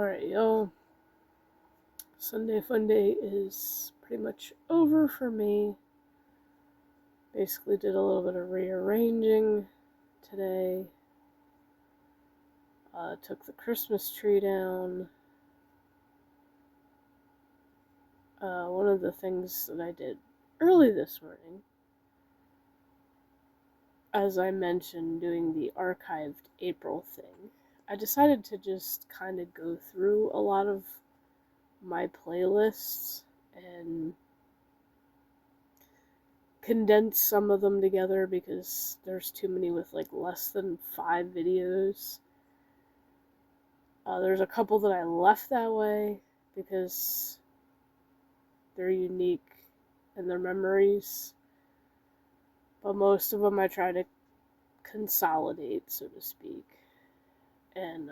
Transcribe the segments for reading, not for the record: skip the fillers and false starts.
Alright, yo. Sunday Funday is pretty much over for me. Basically did a little bit of rearranging today. Took the Christmas tree down. One of the things that I did early this morning, as I mentioned, doing the archived April thing, I decided to just kind of go through a lot of my playlists and condense some of them together because there's too many with like less than 5 videos. There's a couple that I left that way because they're unique in their memories, but most of them I try to consolidate, so to speak. And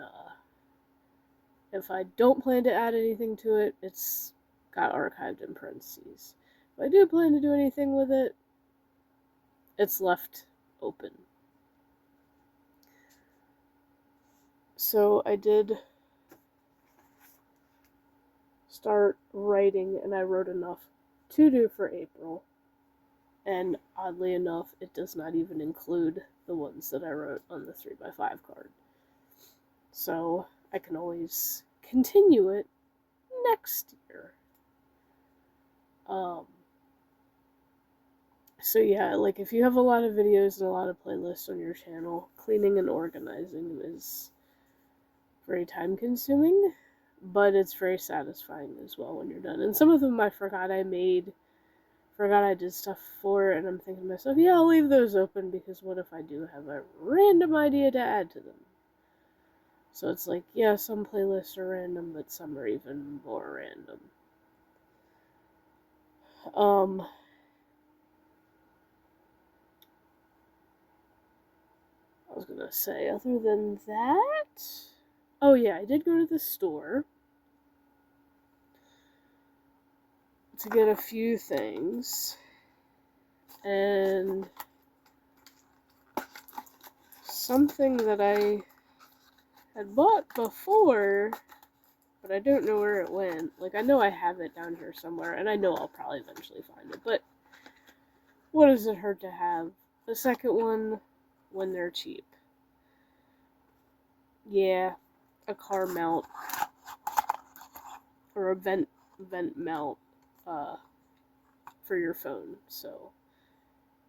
if I don't plan to add anything to it, it's got archived in parentheses. If I do plan to do anything with it, it's left open. So I did start writing, and I wrote enough to do for April. And oddly enough, it does not even include the ones that I wrote on the 3x5 card. So I can always continue it next year. So yeah, like if you have a lot of videos and a lot of playlists on your channel, cleaning and organizing is very time consuming, but it's very satisfying as well when you're done. And some of them I forgot I did stuff for, and I'm thinking to myself, yeah, I'll leave those open because what if I do have a random idea to add to them? So it's like, yeah, some playlists are random, but some are even more random. I was gonna say, other than that, oh yeah, I did go to the store to get a few things, and something that I had bought before, but I don't know where it went. Like, I know I have it down here somewhere, and I know I'll probably eventually find it, but what does it hurt to have the second one when they're cheap? Yeah, a car mount, or a vent mount, for your phone, so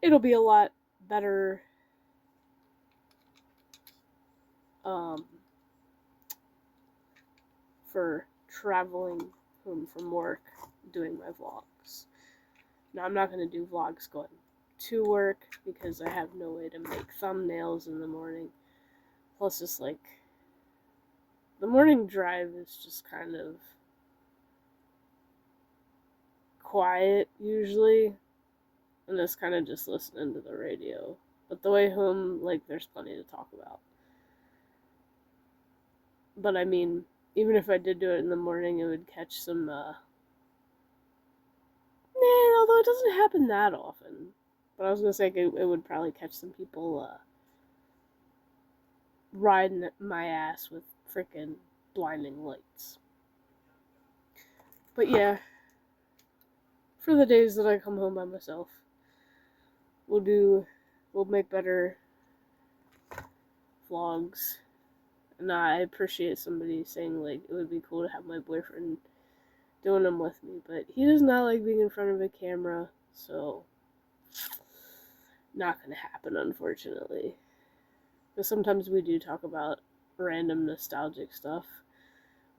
it'll be a lot better for traveling home from work doing my vlogs. Now, I'm not going to do vlogs going to work because I have no way to make thumbnails in the morning. Plus, it's like, the morning drive is just kind of quiet usually, and it's kind of just listening to the radio. But the way home, like, there's plenty to talk about. But I mean, even if I did do it in the morning, it would catch some, although it doesn't happen that often. But I was gonna say it would probably catch some people, riding my ass with freaking blinding lights. But yeah, for the days that I come home by myself, we'll make better vlogs. And I appreciate somebody saying, like, it would be cool to have my boyfriend doing them with me, but he does not like being in front of a camera, so not gonna happen, unfortunately. But sometimes we do talk about random nostalgic stuff,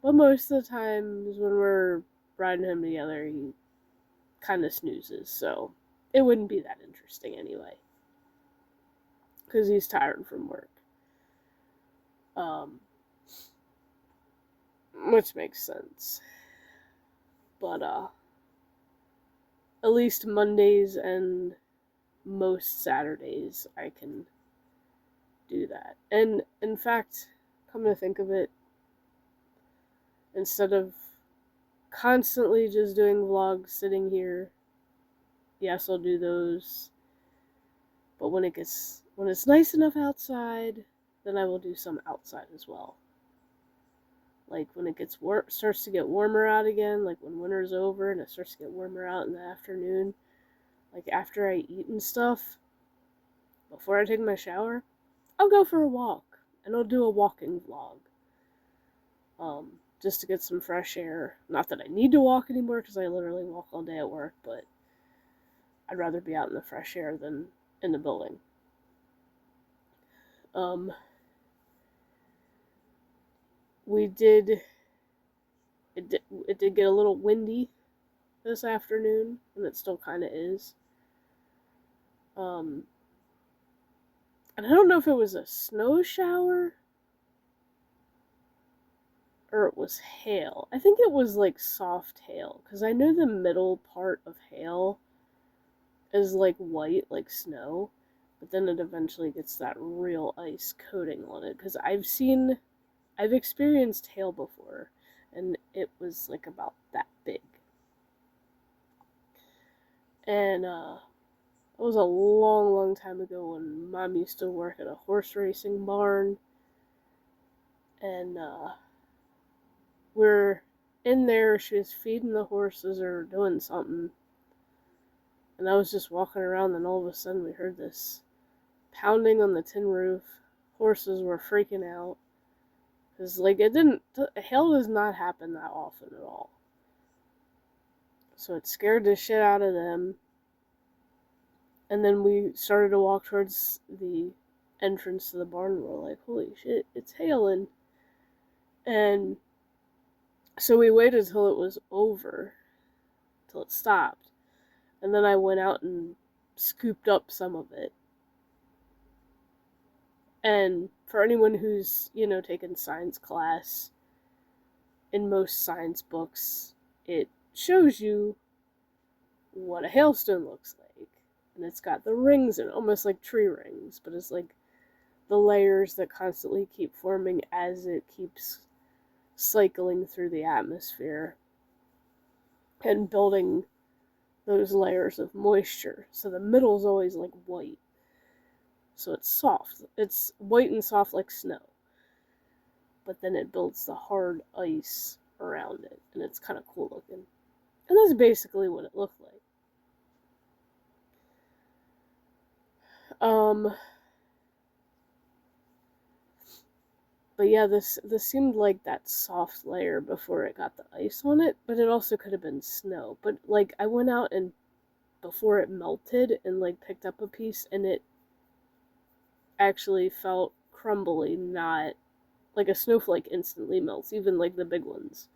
but most of the times when we're riding home together, he kind of snoozes, so it wouldn't be that interesting anyway, because he's tired from work. Which makes sense. But at least Mondays and most Saturdays I can do that. And in fact, come to think of it, instead of constantly just doing vlogs sitting here, yes, I'll do those. But when it's nice enough outside, then I will do some outside as well. like when it gets starts to get warmer out again, like when winter's over and it starts to get warmer out in the afternoon, like after I eat and stuff, before I take my shower, I'll go for a walk and I'll do a walking vlog. Just to get some fresh air. Not that I need to walk anymore because I literally walk all day at work, but I'd rather be out in the fresh air than in the building. It did get a little windy this afternoon, and it still kind of is. And I don't know if it was a snow shower or it was hail. I think it was like soft hail, because I know the middle part of hail is like white, like snow, but then it eventually gets that real ice coating on it, because I've experienced hail before, and it was like about that big. And it was a long, long time ago when Mom used to work at a horse racing barn, and we're in there, she was feeding the horses or doing something, and I was just walking around, and all of a sudden we heard this pounding on the tin roof. Horses were freaking out, because like hail does not happen that often at all, so it scared the shit out of them. And then we started to walk towards the entrance to the barn, and we're like, holy shit, it's hailing. And so we waited till it was over, till it stopped. And then I went out and scooped up some of it. And for anyone who's, taken science class, in most science books, it shows you what a hailstone looks like. And it's got the rings in it, almost like tree rings, but it's like the layers that constantly keep forming as it keeps cycling through the atmosphere and building those layers of moisture. So the middle's always like white. So it's soft. It's white and soft like snow. But then it builds the hard ice around it, and it's kind of cool looking. And that's basically what it looked like. But yeah, this seemed like that soft layer before it got the ice on it, but it also could have been snow. But like I went out and before it melted and like picked up a piece, and it actually felt crumbly, not like a snowflake instantly melts, even like the big ones.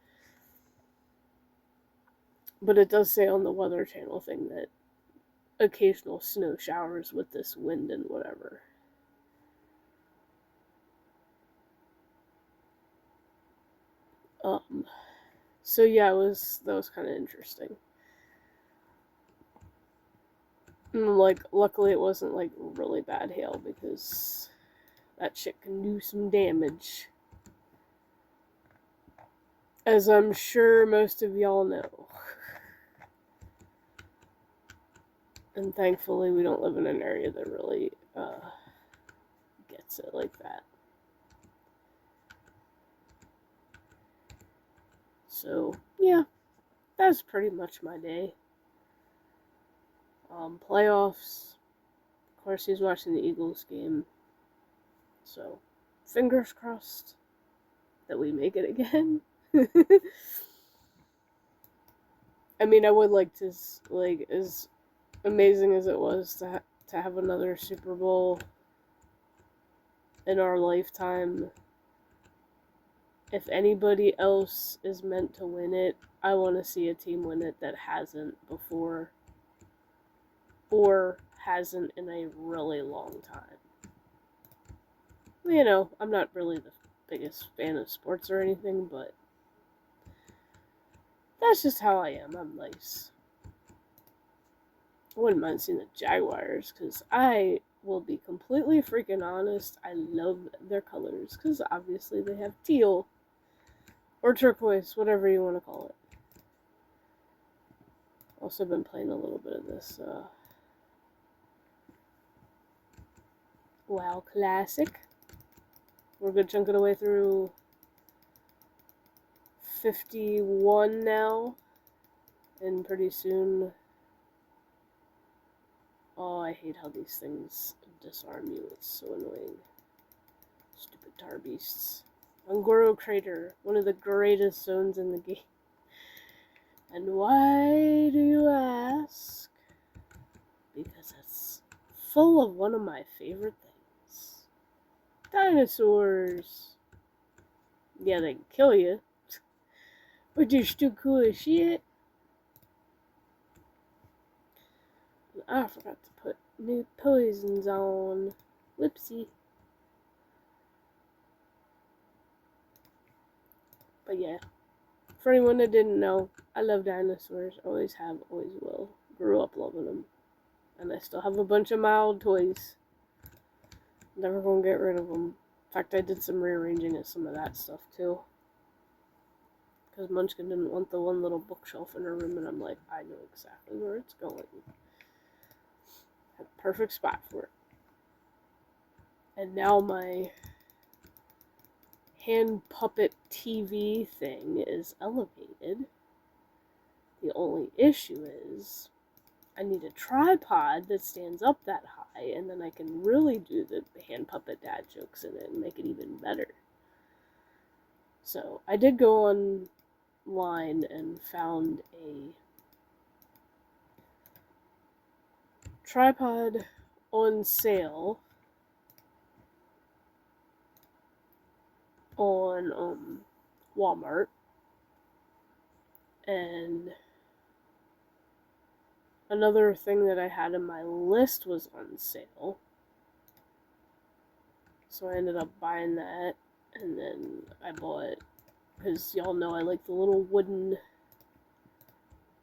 But it does say on the Weather Channel thing that occasional snow showers with this wind and whatever. So yeah, that was kind of interesting. And like, luckily it wasn't like really bad hail, because that shit can do some damage, as I'm sure most of y'all know. And thankfully we don't live in an area that really gets it like that. So yeah, that's pretty much my day. Playoffs. Of course, he's watching the Eagles game. So, fingers crossed that we make it again. I mean, I would like to, like, as amazing as it was to have another Super Bowl in our lifetime, if anybody else is meant to win it, I want to see a team win it that hasn't before, or hasn't in a really long time. I'm not really the biggest fan of sports or anything, but that's just how I am. I'm nice. I wouldn't mind seeing the Jaguars, because I will be completely freaking honest, I love their colors, because obviously they have teal, or turquoise, whatever you want to call it. Also been playing a little bit of this WoW Classic. We're a good chunk of the way through 51 now, and pretty soon... Oh, I hate how these things disarm you. It's so annoying. Stupid tar beasts. Angoro Crater, one of the greatest zones in the game. And why do you ask? Because it's full of one of my favorite things. Dinosaurs. Yeah, they can kill you. But they're still cool as shit. I forgot to put new poisons on. Whoopsie. But yeah. For anyone that didn't know, I love dinosaurs. Always have, always will. Grew up loving them. And I still have a bunch of my old toys. Never gonna get rid of them. In fact, I did some rearranging of some of that stuff too. Because Munchkin didn't want the one little bookshelf in her room, and I'm like, I know exactly where it's going. Had a perfect spot for it. And now my hand puppet TV thing is elevated. The only issue is I need a tripod that stands up that high, and then I can really do the hand puppet dad jokes in it and make it even better. So I did go online and found a tripod on sale on Walmart, and another thing that I had in my list was on sale, so I ended up buying that. And then I bought, because y'all know I like the little wooden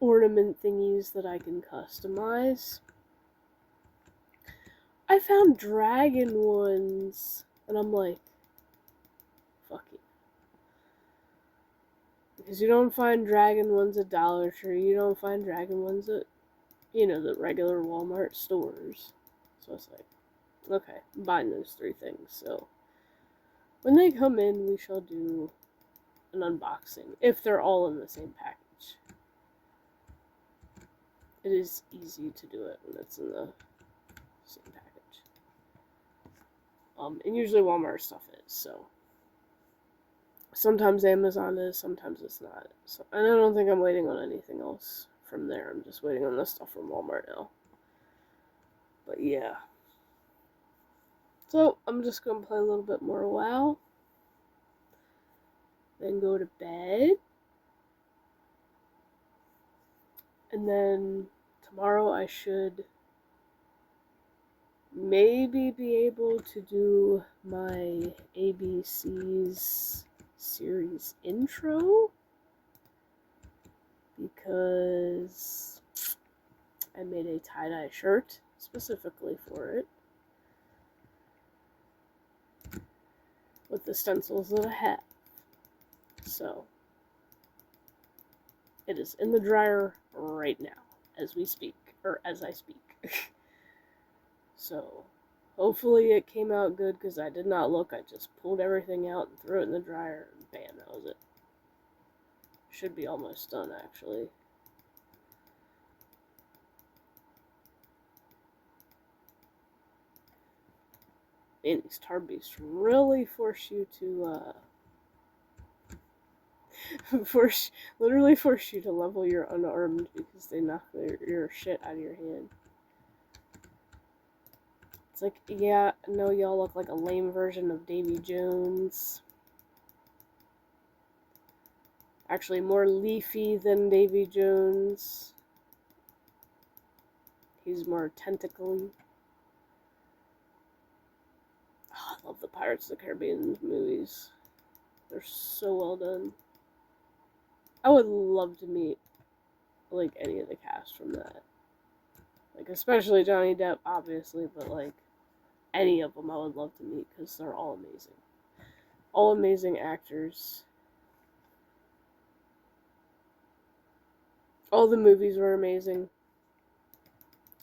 ornament thingies that I can customize. I found dragon ones, and I'm like, fuck it. Because you don't find dragon ones at Dollar Tree, you don't find dragon ones at, the regular Walmart stores. So I was like, okay, I'm buying those 3 things. So when they come in, we shall do an unboxing, if they're all in the same package. It is easy to do it when it's in the same package. And usually Walmart stuff is, so. Sometimes Amazon is, sometimes it's not. So, and I don't think I'm waiting on anything else from there. I'm just waiting on the stuff from Walmart now. But yeah. So, I'm just going to play a little bit more WoW. Then go to bed. And then tomorrow I should maybe be able to do my ABC's series intro, because I made a tie-dye shirt specifically for it with the stencils that I have. So it is in the dryer right now as we speak, or as I speak. So hopefully it came out good, because I did not look. I just pulled everything out and threw it in the dryer, and bam, that was it. Should be almost done, actually. Man, these tar beasts really force you to, literally force you to level your unarmed, because they knock your shit out of your hand. It's like, yeah, no, y'all look like a lame version of Davy Jones. Actually, more leafy than Davy Jones. He's more tentacly. Oh, I love the Pirates of the Caribbean movies. They're so well done. I would love to meet, like, any of the cast from that. Like, especially Johnny Depp, obviously, but, like, any of them I would love to meet, because they're all amazing. All amazing actors. All the movies were amazing.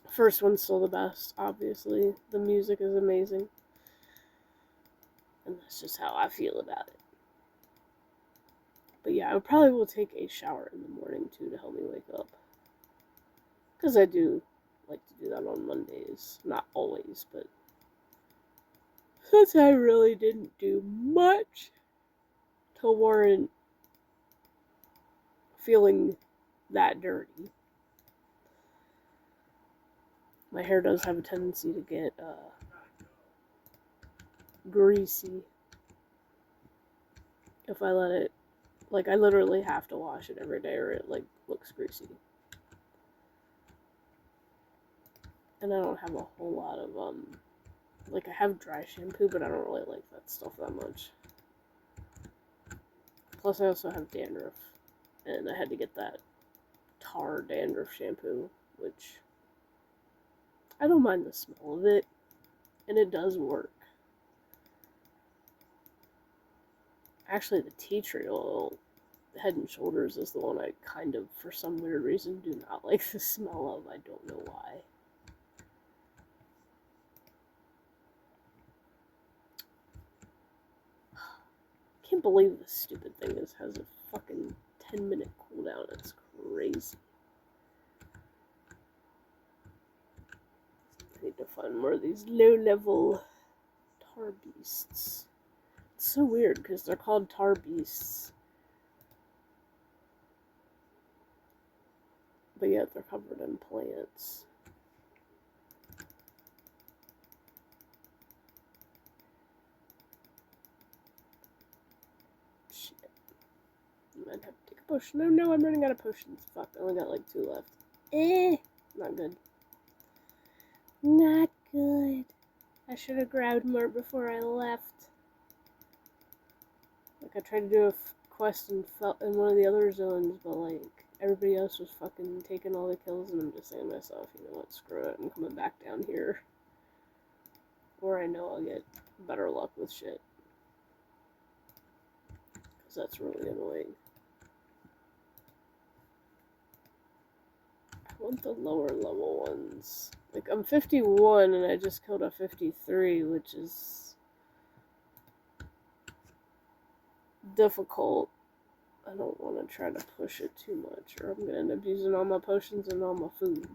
First one's still the best, obviously. The music is amazing. And that's just how I feel about it. But yeah, I probably will take a shower in the morning too to help me wake up. Because I do like to do that on Mondays. Not always, but since I really didn't do much to warrant feeling that dirty. My hair does have a tendency to get greasy if I let it. Like, I literally have to wash it every day or it, like, looks greasy. And I don't have a whole lot of, like, I have dry shampoo, but I don't really like that stuff that much. Plus, I also have dandruff, and I had to get that tar dandruff shampoo, which I don't mind the smell of it, and it does work. Actually, the tea tree oil, Head and Shoulders, is the one I kind of, for some weird reason, do not like the smell of. I don't know why. I can't believe this stupid thing has a fucking 10-minute cooldown. It's crazy. I need to find more of these low-level tar beasts. It's so weird because they're called tar beasts, but yet they're covered in plants. Shit. I might have to take a potion. Oh no, I'm running out of potions. Fuck, I only got like 2 left. Not good. Not good. I should have grabbed more before I left. Like, I tried to do a quest in one of the other zones, but, like, everybody else was fucking taking all the kills, and I'm just saying to myself, you know what, screw it, I'm coming back down here. Or I know I'll get better luck with shit. Because that's really annoying. I want the lower level ones. Like, I'm 51, and I just killed a 53, which is difficult. I don't want to try to push it too much, or I'm going to end up using all my potions and all my food.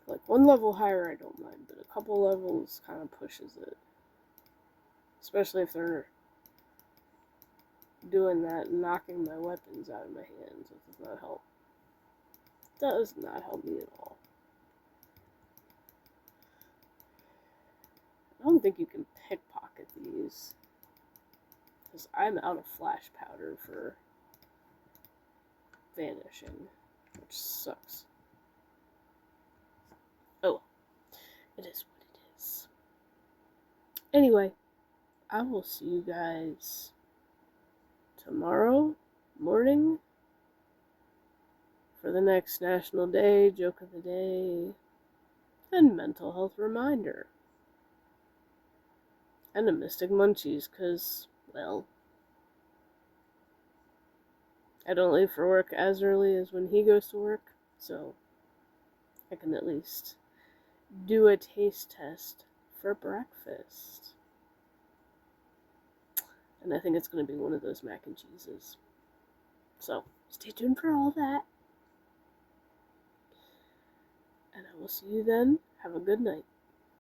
Like, 1 level higher I don't mind, but a couple levels kind of pushes it. Especially if they're doing that and knocking my weapons out of my hands. It does not help. It does not help me at all. I don't think you can pickpocket these. Because I'm out of flash powder for vanishing, which sucks. Oh, it is what it is. Anyway, I will see you guys tomorrow morning for the next National Day, Joke of the Day, and Mental Health Reminder. And a Mystic Munchies, because, well, I don't leave for work as early as when he goes to work, so I can at least do a taste test for breakfast. And I think it's going to be one of those mac and cheeses. So, stay tuned for all that. And I will see you then. Have a good night.